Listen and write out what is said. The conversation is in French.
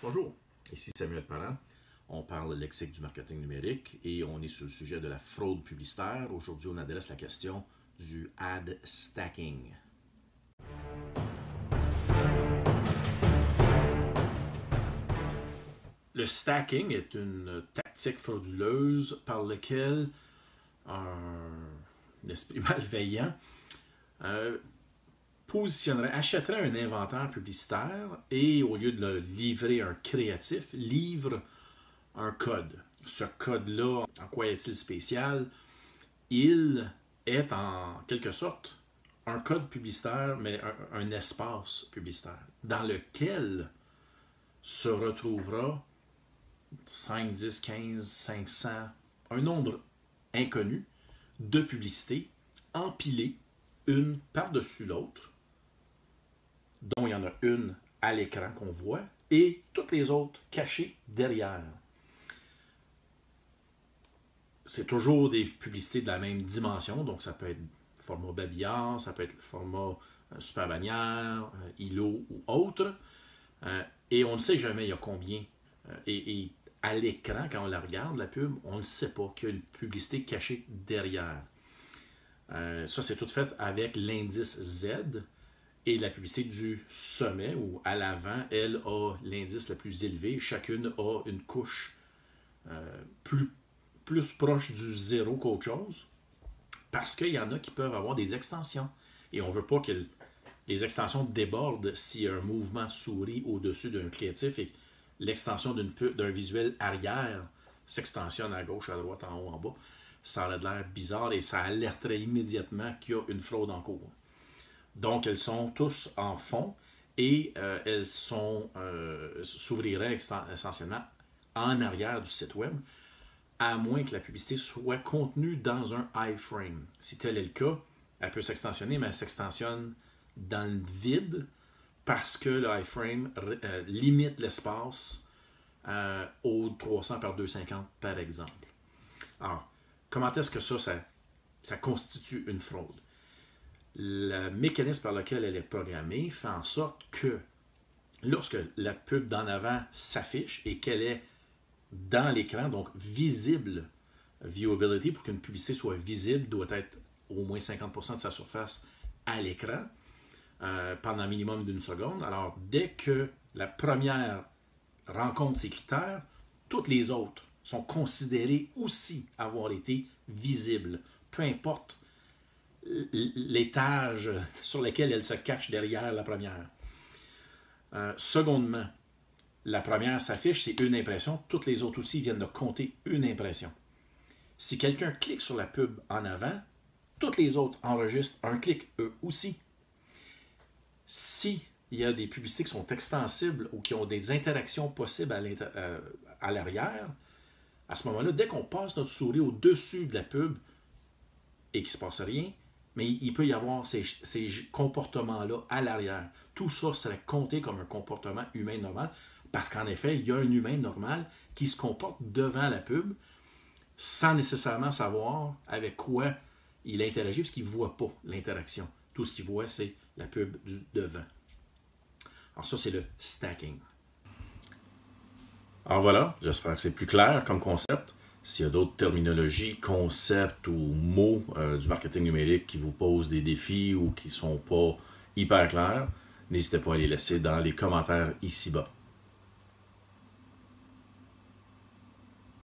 Bonjour, ici Samuel Parent. On parle lexique du marketing numérique et on est sur le sujet de la fraude publicitaire. Aujourd'hui, on adresse la question du ad stacking. Le stacking est une tactique frauduleuse par laquelle un esprit malveillant achèterait un inventaire publicitaire et au lieu de le livrer un créatif, livre un code. Ce code-là, en quoi est-il spécial? Il est en quelque sorte un code publicitaire, mais un espace publicitaire, dans lequel se retrouvera 5, 10, 15, 500, un nombre inconnu de publicités empilées une par-dessus l'autre, dont il y en a une à l'écran qu'on voit, et toutes les autres cachées derrière. C'est toujours des publicités de la même dimension, donc ça peut être format babillard, ça peut être format super bannière, ILO ou autre, et on ne sait jamais il y a combien. Et à l'écran, quand on la regarde, la pub, on ne sait pas qu'il y a une publicité cachée derrière. Ça, c'est tout fait avec l'indice Z et la publicité du sommet ou à l'avant, elle a l'indice le plus élevé. Chacune a une couche plus proche du zéro qu'autre chose parce qu'il y en a qui peuvent avoir des extensions et on ne veut pas que les extensions débordent s'il y a un mouvement de souris au-dessus d'un créatif et l'extension d'un visuel arrière s'extensionne à gauche, à droite, en haut, en bas. Ça aurait de l'air bizarre et ça alerterait immédiatement qu'il y a une fraude en cours. Donc, elles sont tous en fond et elles s'ouvriraient essentiellement en arrière du site web, à moins que la publicité soit contenue dans un iframe. Si tel est le cas, elle peut s'extensionner, mais elle s'extensionne dans le vide parce que le iframe limite l'espace au 300 par 250 par exemple. Alors, comment est-ce que ça constitue une fraude? Le mécanisme par lequel elle est programmée fait en sorte que lorsque la pub d'en avant s'affiche et qu'elle est dans l'écran, donc visible, viewability, pour qu'une publicité soit visible, doit être au moins 50% de sa surface à l'écran pendant un minimum d'une seconde. Alors, dès que la première rencontre ces critères, toutes les autres sont considérées aussi avoir été visibles, peu importe l'étage sur lequel elle se cache derrière la première. Secondement, la première s'affiche, c'est une impression. Toutes les autres aussi viennent de compter une impression. Si quelqu'un clique sur la pub en avant, toutes les autres enregistrent un clic eux aussi. Si il y a des publicités qui sont extensibles ou qui ont des interactions possibles à l'arrière, à ce moment-là, dès qu'on passe notre souris au-dessus de la pub et qu'il ne se passe rien, mais il peut y avoir ces comportements-là à l'arrière. Tout ça serait compté comme un comportement humain normal parce qu'en effet, il y a un humain normal qui se comporte devant la pub sans nécessairement savoir avec quoi il interagit parce qu'il ne voit pas l'interaction. Tout ce qu'il voit, c'est la pub du devant. Alors ça, c'est le stacking. Alors voilà, j'espère que c'est plus clair comme concept. S'il y a d'autres terminologies, concepts ou mots du marketing numérique qui vous posent des défis ou qui ne sont pas hyper clairs, n'hésitez pas à les laisser dans les commentaires ici-bas.